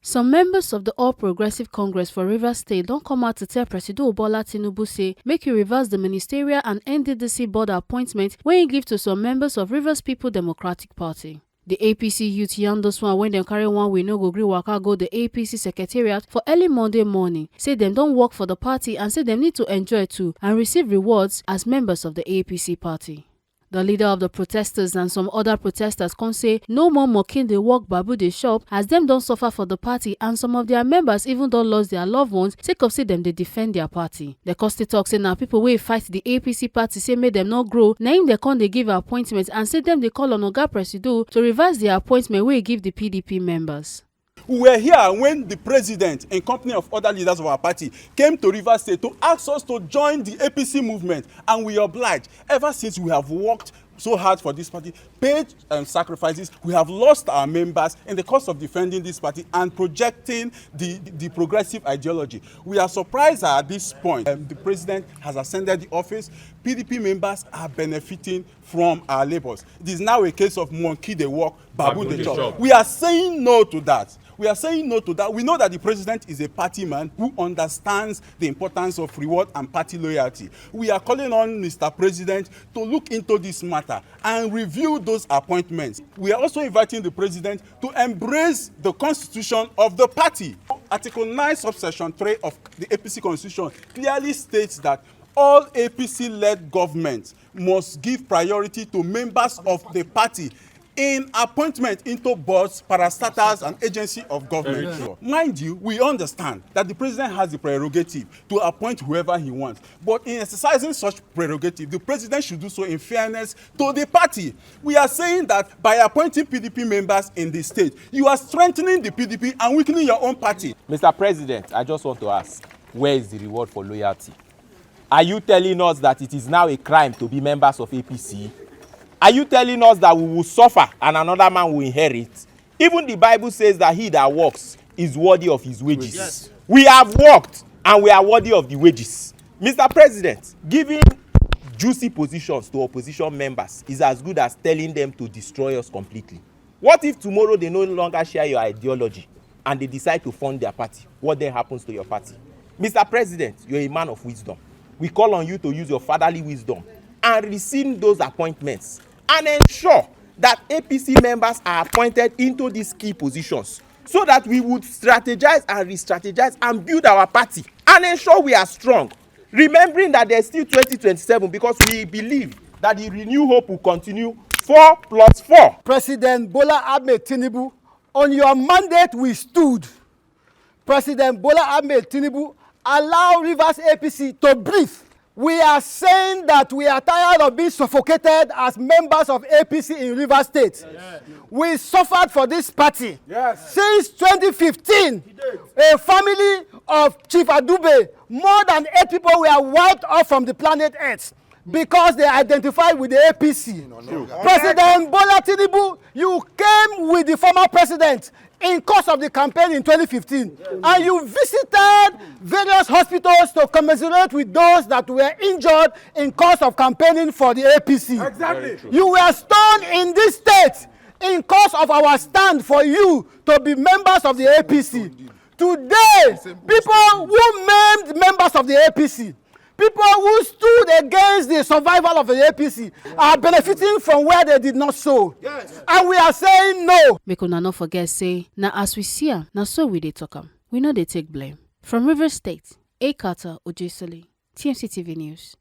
Some members of the All Progressive Congress for Rivers State don't come out to tell President Bola Tinubu say make you reverse the ministerial and NDDC board appointment when you give to some members of Rivers People Democratic Party. The APC youth yarn those one when dem carry one we no go gree waka go the APC secretariat for early Monday morning, say dem don't work for the party and say dem need to enjoy too and receive rewards as members of the APC party. The leader of the protesters and some other protesters can say no more mocking the work babu dey shop as them don't suffer for the party and some of their members even don't lost their loved ones sake of say them they defend their party. The Costi talk say now people wey fight the APC party say make them not grow, na im they come they give appointments and say them they call on Oga Presido to reverse the appointment wey give the PDP members. We were here when the president, in company of other leaders of our party, came to Rivers State to ask us to join the APC movement, and we obliged. Ever since we have worked so hard for this party, paid sacrifices, we have lost our members in the course of defending this party and projecting the progressive ideology. We are surprised at this point. The president has ascended the office. PDP members are benefiting from our labors. It is now a case of monkey dey walk, babu dey chop. We are saying no to that. We are saying no to that. We know that the president is a party man who understands the importance of reward and party loyalty. We are calling on Mr. President to look into this matter and review those appointments. We are also inviting the president to embrace the constitution of the party. Article 9, subsection 3 of the APC constitution clearly states that all APC-led governments must give priority to members of the party in appointment into boards, parastatals, and agency of government. Mind you, we understand that the president has the prerogative to appoint whoever he wants. But in exercising such prerogative, the president should do so in fairness to the party. We are saying that by appointing PDP members in the state, you are strengthening the PDP and weakening your own party. Mr. President, I just want to ask, where is the reward for loyalty? Are you telling us that it is now a crime to be members of APC? Are you telling us that we will suffer and another man will inherit? Even the Bible says that he that works is worthy of his wages. Yes. We have worked and we are worthy of the wages. Mr. President, giving juicy positions to opposition members is as good as telling them to destroy us completely. What if tomorrow they no longer share your ideology and they decide to fund their party? What then happens to your party? Mr. President, you're a man of wisdom. We call on you to use your fatherly wisdom and rescind those appointments and ensure that APC members are appointed into these key positions so that we would strategize and re-strategize and build our party and ensure we are strong. Remembering that there's still 2027 because we believe that the Renew Hope will continue 4+4. President Bola Ahmed Tinubu, on your mandate we stood. President Bola Ahmed Tinubu, allow Rivers APC to breathe. We are saying that we are tired of being suffocated as members of APC in Rivers State. Yes. We suffered for this party. Yes. Since 2015, a family of Chief Adube, more than 8 people were wiped off from the planet Earth because they identified with the APC. President Bola Tinubu, you came with the former president in course of the campaign in 2015, and you visited various hospitals to commiserate with those that were injured in course of campaigning for the APC. Exactly. You were stoned in this state in course of our stand for you to be members of the APC. Today, people who maimed members of the APC, people who stood against the survival of the APC are benefiting from where they did not sow. Yes. And we are saying no. Make una not forget say, now as we see am, now so we dey talk am. We know they take blame. From Rivers State, A. Carter Ojesele, TMC TV News.